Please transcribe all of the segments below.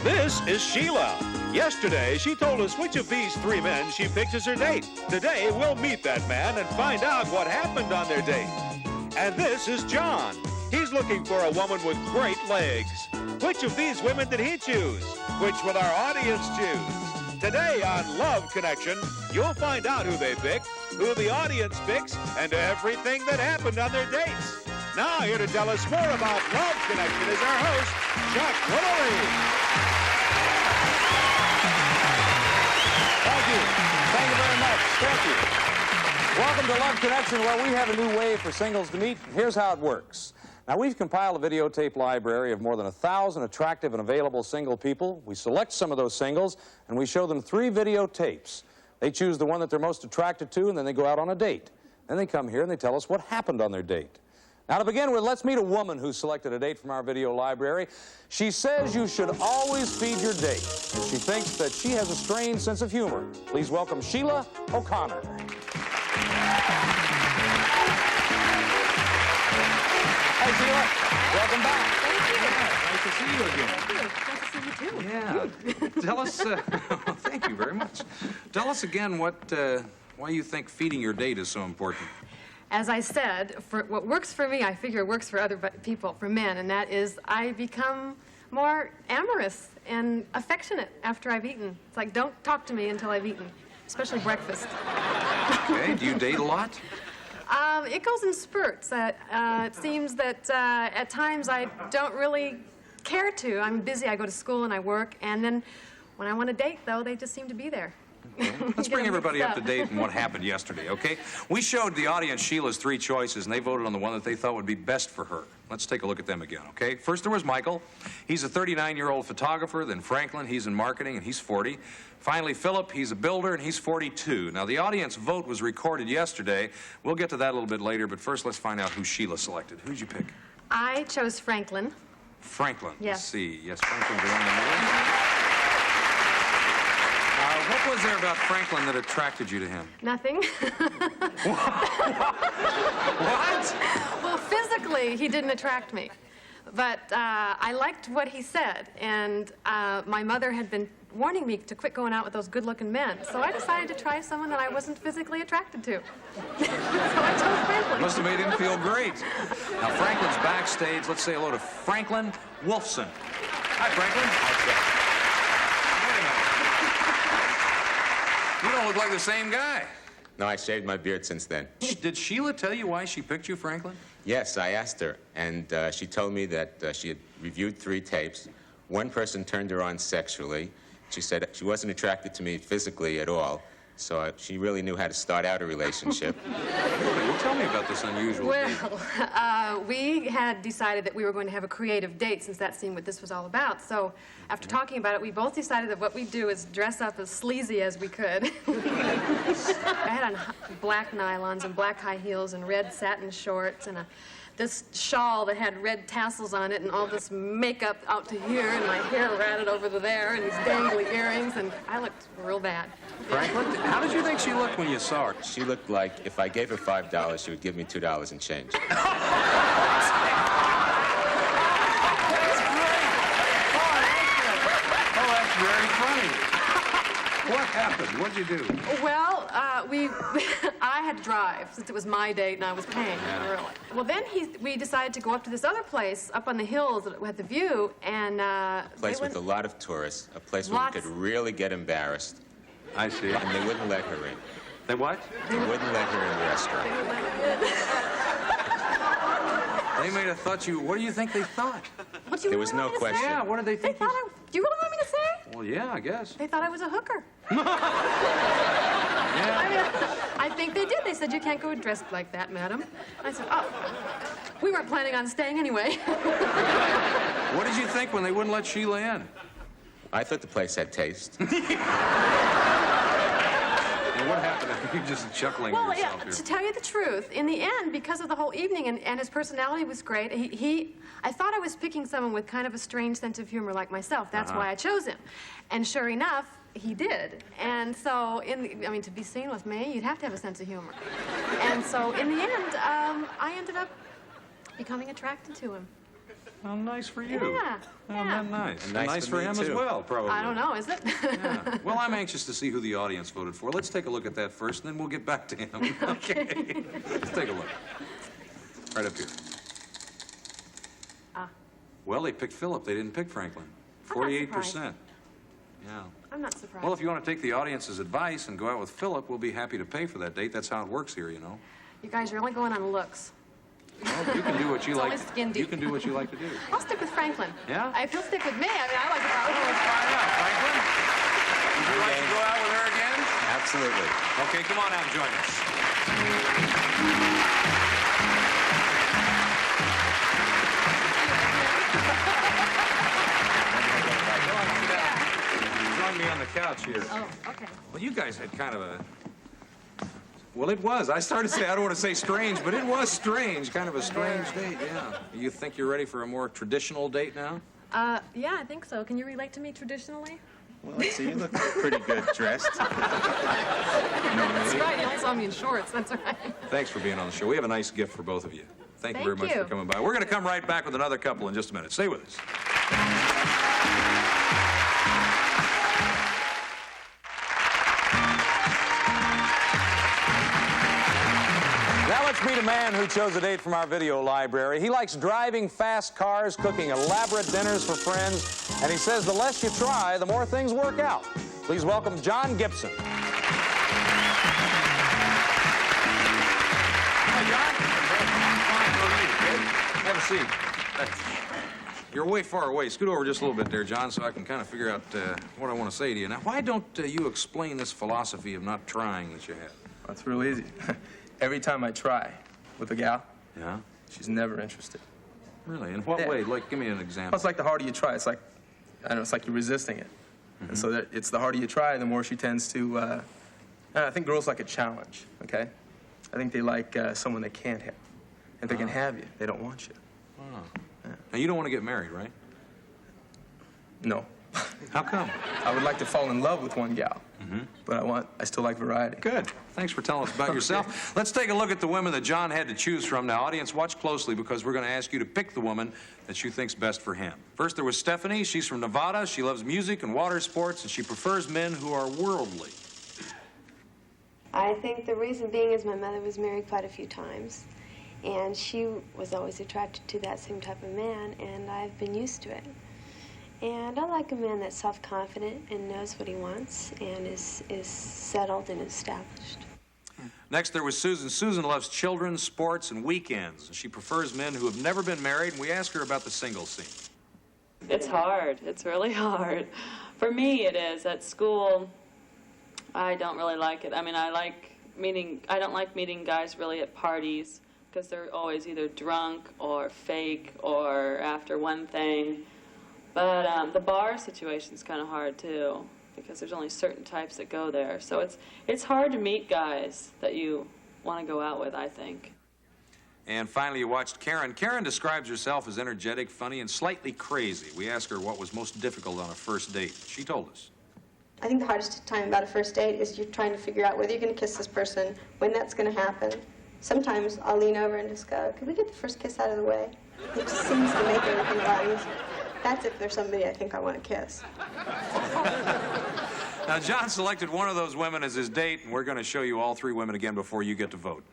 This is Sheila. Yesterday, she told us which of these three men she picked as her date. Today, we'll meet that man and find out what happened on their date. And this is John. He's looking for a woman with great legs. Which of these women did he choose? Which will our audience choose? Today on Love Connection, you'll find out who they picked, who the audience picks, and everything that happened on their dates. Now, here to tell us more about Love Connection is our host, Chuck Woolery. Thank you. Thank you very much. Thank you. Welcome to Love Connection, where we have a new way for singles to meet. Here's how it works. Now, we've compiled a videotape library of more than 1,000 attractive and available single people. We select some of those singles, and we show them 3 videotapes. They choose the one that they're most attracted to, and then they go out on a date. Then they come here and they tell us what happened on their date. Now, to begin with, let's meet a woman who selected a date from our video library. She says you should always feed your date, and she thinks that she has a strange sense of humor. Please welcome Sheila O'Connor. Hi, Sheila. Welcome back. Thank you. Nice to see you again. Nice to see you, too. Yeah. Tell us, thank you very much. Tell us again why you think feeding your date is so important. As I said, for what works for me, I figure works for other people, for men, and that is I become more amorous and affectionate after I've eaten. It's like, don't talk to me until I've eaten, especially breakfast. Okay, do you date a lot? It goes in spurts. It seems that at times I don't really care to. I'm busy, I go to school and I work, and then when I want to date, though, they just seem to be there. Okay. Let's bring everybody up to date on what happened yesterday, okay? We showed the audience Sheila's 3 choices, and they voted on the one that they thought would be best for her. Let's take a look at them again, okay? First, there was Michael. He's a 39-year-old photographer. Then Franklin, he's in marketing, and he's 40. Finally, Philip, he's a builder, and he's 42. Now, the audience vote was recorded yesterday. We'll get to that a little bit later, but first, let's find out who Sheila selected. Who'd you pick? I chose Franklin. Franklin. Yes. Let's see. Yes, Franklin's the one in the middle. What was there about Franklin that attracted you to him? Nothing. What? Well, physically, he didn't attract me. But I liked what he said, and my mother had been warning me to quit going out with those good-looking men. So I decided to try someone that I wasn't physically attracted to. So I chose Franklin. Must have made him feel great. Now, Franklin's backstage. Let's say hello to Franklin Wolfson. Hi, Franklin. Wait a minute. You don't look like the same guy. No, I shaved my beard since then. Did Sheila tell you why she picked you, Franklin? Yes, I asked her, and she told me that she had reviewed 3 tapes. One person turned her on sexually. She said she wasn't attracted to me physically at all, so she really knew how to start out a relationship. Well, tell me about this unusual date. Well, we had decided that we were going to have a creative date, since that seemed what this was all about. So after talking about it, we both decided that what we'd do is dress up as sleazy as we could. I had on black nylons and black high heels and red satin shorts and this shawl that had red tassels on it and all this makeup out to here and my hair ratted over to there and these dangly earrings, and I looked real bad. Franklin, how did you think she looked when you saw her? She looked like if I gave her $5, she would give me $2 and change. That's great! Oh, that's very funny. What happened? What'd you do? Well, I had to drive, since it was my date and I was paying, really. Well, then we decided to go up to this other place up on the hills that had the view, and A place with a lot of tourists, a place where you could really get embarrassed. I see. And they wouldn't let her in. They what? They wouldn't let her in the restaurant. They may have thought you... What do you think they thought? What do you There was really no want me to say? question. Yeah, what did they They think? thought do you really want me to say? Well, yeah, I guess. They thought I was a hooker. Yeah. I mean, I think they did. They said, you can't go dressed like that, madam. I said, oh, we weren't planning on staying anyway. What did you think when they wouldn't let Sheila in? I thought the place had taste. And what happened? You're just chuckling to Well, yourself yeah, here. to tell you the truth, in the end, because of the whole evening and his personality was great, I thought I was picking someone with kind of a strange sense of humor like myself. That's why I chose him. And sure enough, he did. And so, I mean, to be seen with me, you'd have to have a sense of humor. And so, in the end, I ended up becoming attracted to him. Well, nice for you. Yeah. Oh, not nice. And nice for me, him too. as well, probably. I don't know, is it? Yeah. Well, I'm anxious to see who the audience voted for. Let's take a look at that first, and then we'll get back to him. Okay. Let's take a look. Right up here. Well, they picked Philip. They didn't pick Franklin. I'm not 48%. Yeah. I'm not surprised. Well, if you want to take the audience's advice and go out with Philip, we'll be happy to pay for that date. That's how it works here, you know. You guys, you're only going on looks. Well, you can do what you It's like. only skin deep. You can do what you like to do. I'll stick with Franklin. Yeah? If he'll stick with me, I mean, I like to Well, let's find out, Franklin. Would you like to go out with her again? Absolutely. Okay, come on out and join us. Join me on the couch here. Oh, okay. Well, you guys had kind of a... Well, it was. I started to say, I don't want to say strange, but it was strange. Kind of a strange date, yeah. You think you're ready for a more traditional date now? Yeah, I think so. Can you relate to me traditionally? Well, let's see. You look pretty good dressed. That's right. You only saw me in shorts. That's right. Thanks for being on the show. We have a nice gift for both of you. Thank you very Thank much you. for coming by. We're going to come right back with another couple in just a minute. Stay with us. Now let's meet a man who chose a date from our video library. He likes driving fast cars, cooking elaborate dinners for friends, and he says the less you try, the more things work out. Please welcome John Gibson. Have a seat. You're way far away. Scoot over just a little bit there, John, so I can kind of figure out what I want to say to you. Now, why don't you explain this philosophy of not trying that you have? Well, it's real easy. Every time I try with a gal, Yeah? she's never interested. Really? In what Yeah. way? Like, give me an Well, example. it's like the harder you try, it's like, I don't know, it's like you're resisting it. And so that it's the harder you try, the more she tends to, I think girls like a challenge, okay? I think they like someone they can't have. If they can have you, they don't want you. Now, you don't want to get married, right? No. How come? I would like to fall in love with one gal, but I still like variety. Good. Thanks for telling us about yourself. Let's take a look at the women that John had to choose from. Now, audience, watch closely because we're going to ask you to pick the woman that you think's best for him. First, there was Stephanie. She's from Nevada. She loves music and water sports, and she prefers men who are worldly. I think the reason being is my mother was married quite a few times, and she was always attracted to that same type of man, and I've been used to it. And I like a man that's self-confident and knows what he wants and is settled and established. Next, there was Susan. Susan loves children, sports, and weekends. She prefers men who have never been married, and we asked her about the single scene. It's hard. It's really hard. For me, it is. At school, I don't really like it. I mean, I don't like meeting guys really at parties because they're always either drunk or fake or after one thing. But the bar situation's kind of hard, too, because there's only certain types that go there. So it's hard to meet guys that you want to go out with, I think. And finally, you watched Karen. Karen describes herself as energetic, funny, and slightly crazy. We asked her what was most difficult on a first date. She told us. I think the hardest time about a first date is you're trying to figure out whether you're going to kiss this person, when that's going to happen. Sometimes I'll lean over and just go, could we get the first kiss out of the way? It just seems to make everything a lot easier. That's if there's somebody I think I want to kiss. Now, John selected one of those women as his date, and we're going to show you all three women again before you get to vote.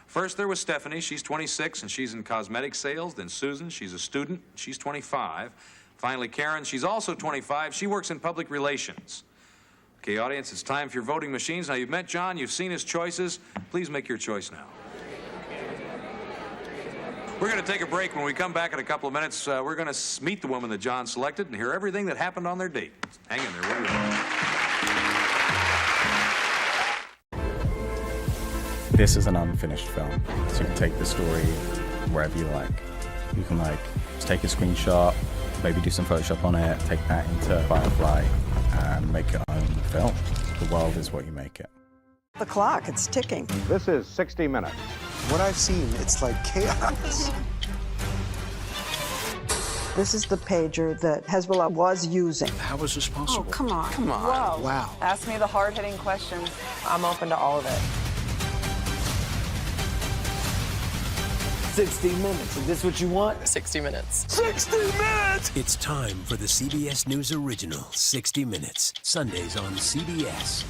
First, there was Stephanie. She's 26, and she's in cosmetic sales. Then Susan, she's a student. She's 25. Finally, Karen, she's also 25. She works in public relations. Okay, audience, it's time for your voting machines. Now, you've met John. You've seen his choices. Please make your choice now. We're going to take a break. When we come back in a couple of minutes, we're going to meet the woman that John selected and hear everything that happened on their date. Hang in there. We'll be right. This is an unfinished film, so you can take the story wherever you like. You can just take a screenshot, maybe do some Photoshop on it, take that into Firefly, and make your own film. The world is what you make it. The clock, it's ticking. This is 60 Minutes. What I've seen, it's like chaos. This is the pager that Hezbollah was using. How is this possible? Oh, come on. Come on. Whoa. Wow. Ask me the hard-hitting questions. I'm open to all of it. 60 minutes. Is this what you want? 60 minutes. 60 minutes! It's time for the CBS News original, 60 Minutes. Sundays on CBS.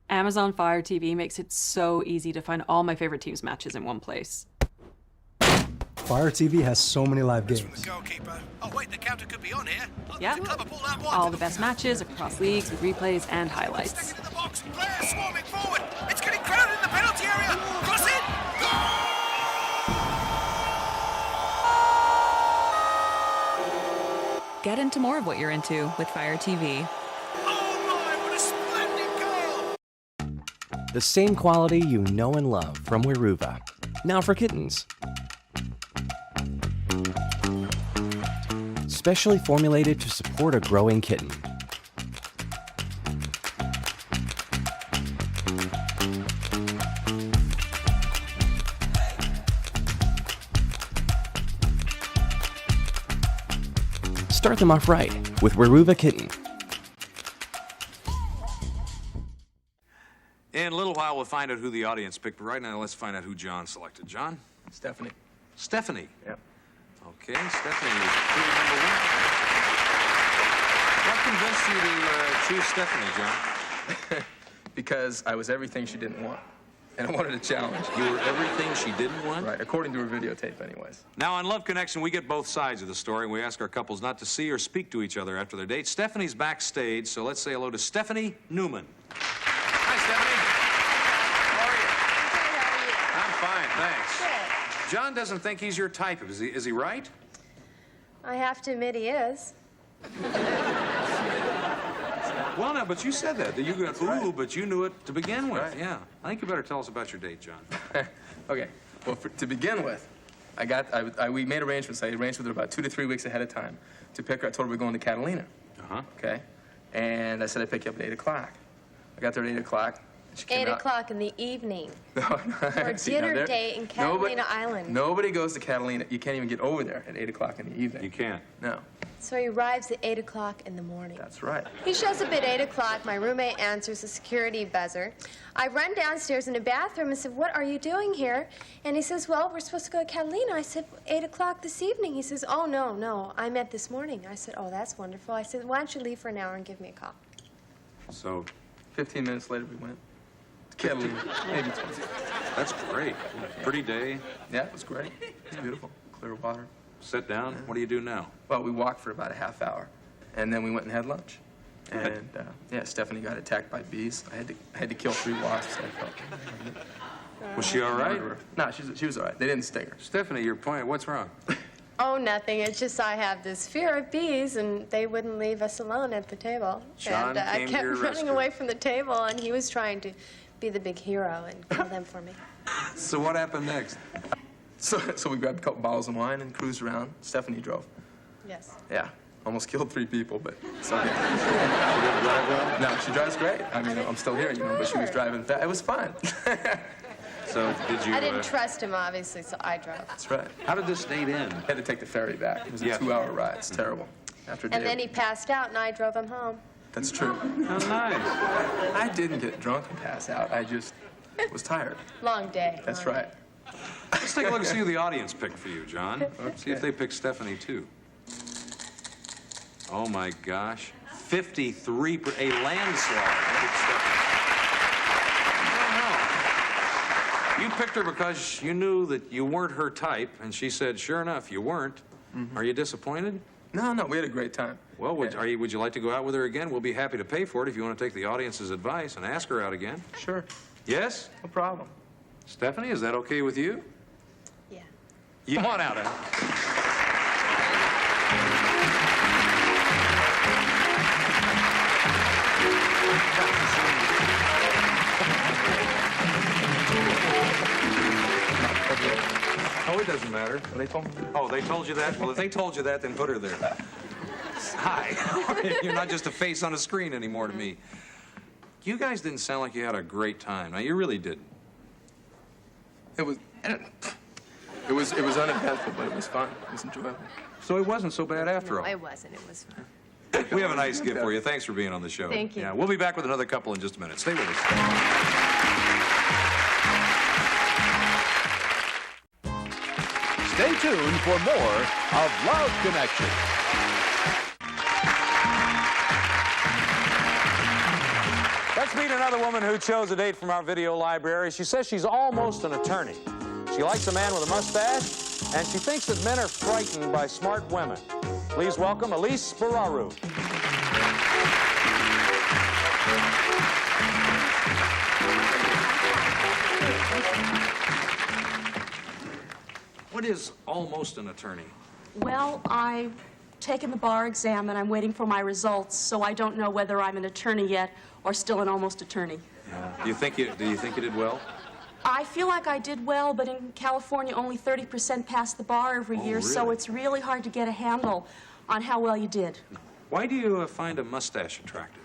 Amazon Fire TV makes it so easy to find all my favorite teams' matches in one place. Fire TV has so many live games. Goalkeeper. Oh, wait, the counter could be on here. Yeah, all the best matches across leagues with replays and highlights. The box. Players swarming forward. It's getting crowded in the penalty area. Cross it. Goal! Get into more of what you're into with Fire TV. The same quality you know and love from Weruva. Now for kittens. Specially formulated to support a growing kitten. Start them off right with Weruva Kitten. In a little while, we'll find out who the audience picked. But right now, let's find out who John selected. John? Stephanie. Stephanie? Yep. Okay, Stephanie is pretty number one. What convinced you to choose Stephanie, John? Because I was everything she didn't want. And I wanted a challenge. You were everything she didn't want? Right, according to her videotape anyways. Now, on Love Connection, we get both sides of the story, and we ask our couples not to see or speak to each other after their date. Stephanie's backstage, so let's say hello to Stephanie Newman. Hi, Stephanie. How are you? I'm fine, thanks. Good. John doesn't think he's your type. Is he right? I have to admit he is. Well, now, but you said that. You got ooh, but you knew it to begin with. Right. Yeah. I think you better tell us about your date, John. Okay. Well, to begin with, we made arrangements. I arranged with her about 2 to 3 weeks ahead of time to pick her. I told her we're going to Catalina. Uh-huh. Okay. And I said I'd pick you up at 8 o'clock. I got there at 8 o'clock. 8 o'clock in the evening. For a dinner date in Catalina Island. Nobody goes to Catalina. You can't even get over there at 8 o'clock in the evening. You can't? No. So he arrives at 8 o'clock in the morning. That's right. He shows up at 8 o'clock. My roommate answers the security buzzer. I run downstairs in the bathroom and said, "What are you doing here?" And he says, "Well, we're supposed to go to Catalina." I said, 8 o'clock this evening. He says, "Oh, no, I meant this morning." I said, "Oh, that's wonderful." I said, "Why don't you leave for an hour and give me a call?" So, 15 minutes later, we went to Catalina. Maybe 20. That's great. Pretty day. Yeah, it was great. It's beautiful. Clear water. Sit down. What do you do now? Well, we walked for about a half hour, and then we went and had lunch. And yeah, Stephanie got attacked by bees. I had to kill 3 wasps. I felt. Was she all right? No, she was all right. They didn't sting her. Stephanie, your point. What's wrong? Oh, nothing. It's just I have this fear of bees, and they wouldn't leave us alone at the table. John and I came to kept your running rescue. away from the table, and he was trying to be the big hero and kill them for me. So what happened next? So we grabbed a couple bottles of wine and cruised around. Stephanie drove. Yes. Yeah. Almost killed 3 people, but it's okay. She didn't drive well? No, she drives great. I mean, I'm still here, but she was driving fast. It was fun. So did you... I didn't trust him, obviously, so I drove. That's right. How did this date end? Had to take the ferry back. It was a 2-hour ride. It's terrible. After a day. And then he passed out, and I drove him home. That's true. How nice. I didn't get drunk and pass out. I just was tired. Long day. That's right. Let's take a look and see who the audience picked for you, John. Okay. See if they picked Stephanie, too. Oh, my gosh. 53, a landslide. Picked Stephanie. I don't know. You picked her because you knew that you weren't her type, and she said, sure enough, you weren't. Mm-hmm. Are you disappointed? No, we had a great time. Well, would you like to go out with her again? We'll be happy to pay for it if you want to take the audience's advice and ask her out again. Sure. Yes? No problem. Stephanie, is that okay with you? Yeah. Come on out, Al. Oh, it doesn't matter. They told me. Oh, they told you that? Well, if they told you that, then put her there. Hi. You're not just a face on a screen anymore to me. You guys didn't sound like you had a great time. Now, you really didn't. It was It was uneventful, but it was fun. It was enjoyable. So it wasn't so bad after all. It wasn't. It was fun. We have a nice gift for you. Thanks for being on the show. Thank you. Yeah, we'll be back with another couple in just a minute. Stay with us. Stay tuned for more of Love Connection. Let's meet another woman who chose a date from our video library. She says she's almost an attorney. She likes a man with a mustache, and she thinks that men are frightened by smart women. Please welcome Elise Bararu. What is almost an attorney? Well, I've taken the bar exam and I'm waiting for my results, so I don't know whether I'm an attorney yet or still an almost attorney. Do you think you did well? I feel like I did well, but in California, only 30% pass the bar every year, so really? it's really hard to get a handle on how well you did. Why do you find a mustache attractive?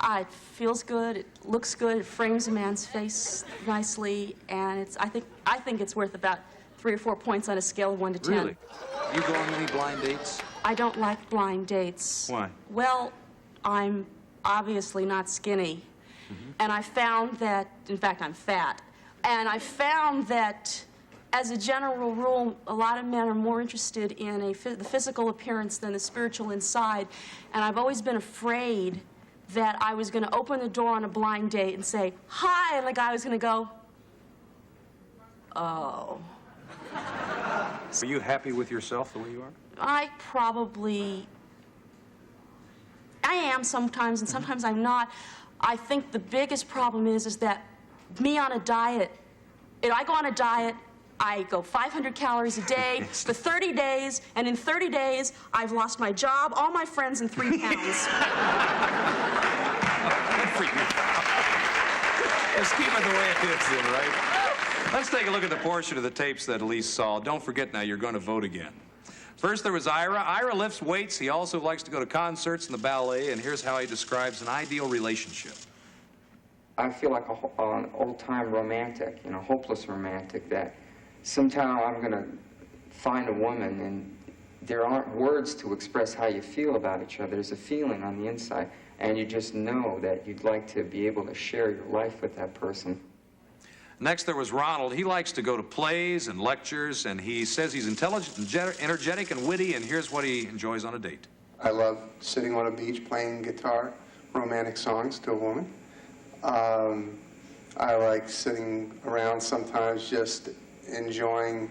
It feels good, it looks good, it frames a man's face nicely, and I think it's worth about 3 or 4 points on a scale of 1 to 10. Really? You go on many blind dates? I don't like blind dates. Why? Well, I'm obviously not skinny. And I found that, in fact, I'm fat. And I found that, as a general rule, a lot of men are more interested in the physical appearance than the spiritual inside. And I've always been afraid that I was going to open the door on a blind date and say, hi, and the guy was going to go, oh. Are you happy with yourself the way you are? I am sometimes, and sometimes I'm not. I think the biggest problem is that me on a diet, if I go on a diet, I go 500 calories a day for 30 days, and in 30 days, I've lost my job, all my friends, and 3 pounds. Let's keep it the way it is then, right? Let's take a look at the portion of the tapes that Elise saw. Don't forget now, you're going to vote again. First, there was Ira. Ira lifts weights. He also likes to go to concerts and the ballet, and here's how he describes an ideal relationship. I feel like an old-time romantic, hopeless romantic, that somehow I'm going to find a woman and there aren't words to express how you feel about each other. There's a feeling on the inside, and you just know that you'd like to be able to share your life with that person. Next, there was Ronald. He likes to go to plays and lectures, and he says he's intelligent, energetic, and witty, and here's what he enjoys on a date. I love sitting on a beach playing guitar, romantic songs to a woman. I like sitting around sometimes just enjoying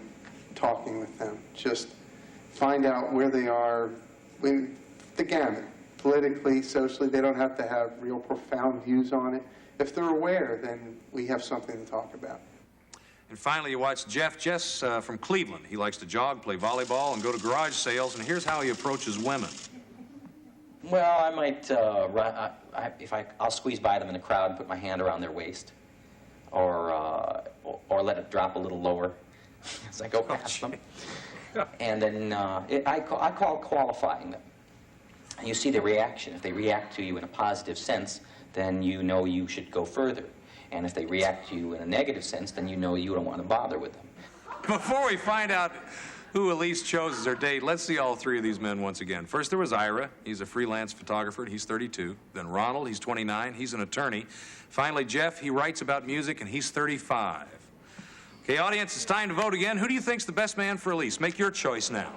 talking with them. Just find out where they are, the gamut. Politically, socially, they don't have to have real profound views on it. If they're aware, then we have something to talk about. And finally, you watch Jeff. Jeff's from Cleveland. He likes to jog, play volleyball, and go to garage sales, and here's how he approaches women. Well, I might I'll squeeze by them in the crowd and put my hand around their waist, or let it drop a little lower as I go past them. And then I call qualifying them. And you see the reaction. If they react to you in a positive sense, then you know you should go further. And if they react to you in a negative sense, then you know you don't want to bother with them. Before we find out who Elise chose as her date, let's see all 3 of these men once again. First, there was Ira. He's a freelance photographer. He's 32. Then Ronald. He's 29. He's an attorney. Finally, Jeff. He writes about music, and he's 35. Okay, audience, it's time to vote again. Who do you think's the best man for Elise? Make your choice now.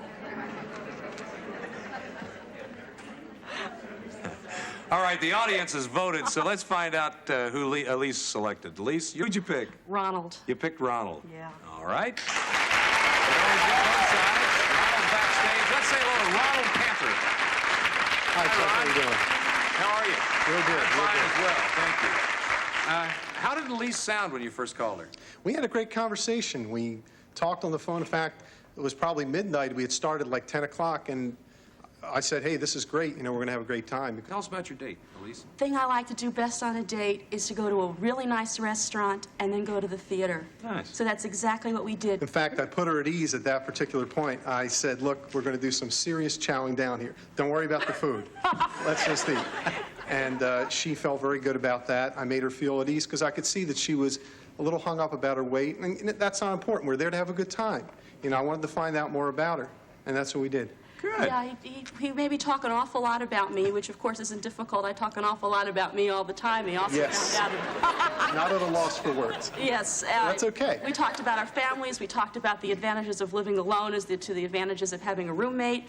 All right, the audience has voted, so let's find out who Elise selected. Elise, who'd you pick? Ronald. You picked Ronald. Yeah. All right. Ronald backstage. Let's say hello to Ronald Panther. Hi, Chuck. How you doing? How are you? Real good. Fine as well. Thank you. How did Elise sound when you first called her? We had a great conversation. We talked on the phone. In fact, it was probably midnight. We had started like 10 o'clock, and I said, hey, this is great. We're going to have a great time. Tell us about your date, Elise. The thing I like to do best on a date is to go to a really nice restaurant and then go to the theater. Nice. So that's exactly what we did. In fact, I put her at ease at that particular point. I said, look, we're going to do some serious chowing down here. Don't worry about the food. Let's just eat. And she felt very good about that. I made her feel at ease because I could see that she was a little hung up about her weight, and that's not important. We're there to have a good time. You know, I wanted to find out more about her, and that's what we did. Good. Yeah, he made me talk an awful lot about me, which of course isn't difficult. I talk an awful lot about me all the time. He also found out. Not at a loss for words. Yes. That's okay. We talked about our families. We talked about the advantages of living alone to the advantages of having a roommate.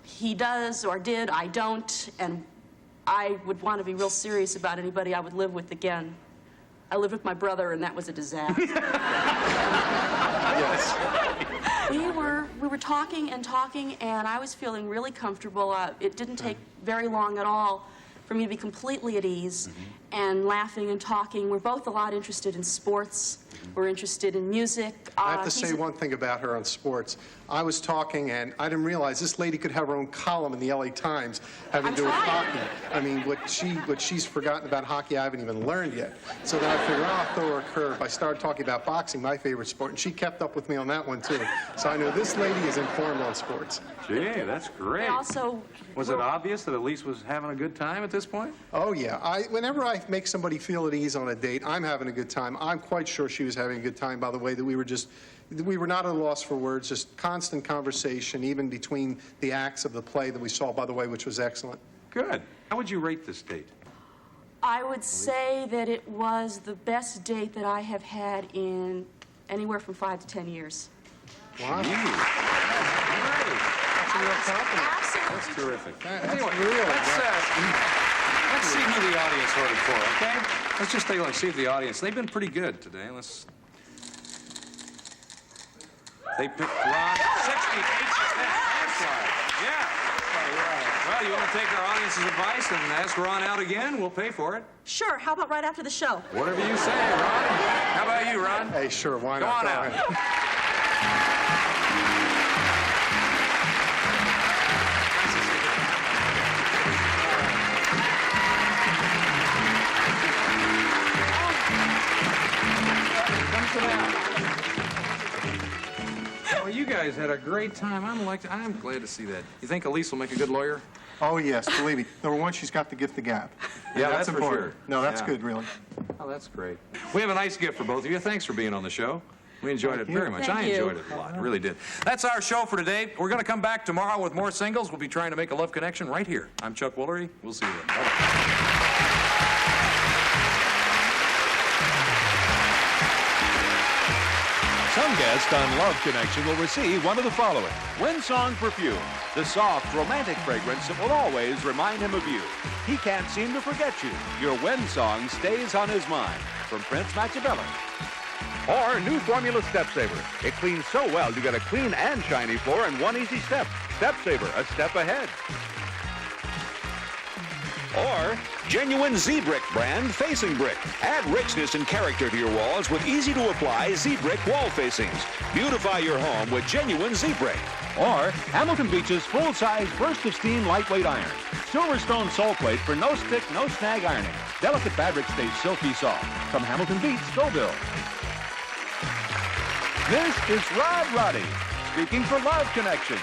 He does or did, I don't, and I would want to be real serious about anybody I would live with again. I lived with my brother, and that was a disaster. Yes. We were talking and talking, and I was feeling really comfortable. It didn't take very long at all for me to be completely at ease and laughing and talking. We're both a lot interested in sports. We're interested in music. I have to say one thing about her on sports. I was talking, and I didn't realize this lady could have her own column in the LA Times having to do with hockey. I mean, what she's forgotten about hockey, I haven't even learned yet. So then I figured, I'll throw her a curve. I started talking about boxing, my favorite sport, and she kept up with me on that one, too. So I know this lady is informed on sports. Gee, that's great. Was it obvious that Elise was having a good time at this point? Oh, yeah. Whenever I make somebody feel at ease on a date, I'm having a good time. I'm quite sure she was having a good time, by the way, that we were not at a loss for words, just constant conversation, even between the acts of the play that we saw, by the way, which was excellent. Good. How would you rate this date? I would say that it was the best date that I have had in anywhere from 5 to 10 years. Wow. That's terrific. Let's see who the audience voted for, okay? Let's just take a look, see if the audience, they've been pretty good today. They picked Ron, 68%. That's right. Yeah. Well, you want to take our audience's advice and ask Ron out again? We'll pay for it. Sure. How about right after the show? Whatever you say, Ron. How about you, Ron? Hey, sure. Why not? Go on out. Well, you guys had a great time. I'm glad to see that. You think Elise will make a good lawyer? Oh, yes, believe me. Number one, she's got the gift of gab. Yeah, that's important. for sure. No, that's good, really. Oh, that's great. We have a nice gift for both of you. Thanks for being on the show. We enjoyed it very much. I enjoyed it a lot. I really did. That's our show for today. We're going to come back tomorrow with more singles. We'll be trying to make a love connection right here. I'm Chuck Woolery. We'll see you then. Bye-bye. Some guest on Love Connection will receive one of the following. Windsong Perfume, the soft, romantic fragrance that will always remind him of you. He can't seem to forget you. Your Windsong stays on his mind. From Prince Machiavelli. Or new formula Step Saver. It cleans so well you get a clean and shiny floor in one easy step. Step Saver, a step ahead. Or genuine Z-Brick brand facing brick. Add richness and character to your walls with easy-to-apply Z-Brick wall facings. Beautify your home with genuine Z-Brick. Or Hamilton Beach's full-size burst of steam lightweight iron. Silverstone sole plate for no stick, no snag ironing. Delicate fabric stays silky soft. From Hamilton Beach, Scoville. This is Rod Roddy, speaking for Love Connection.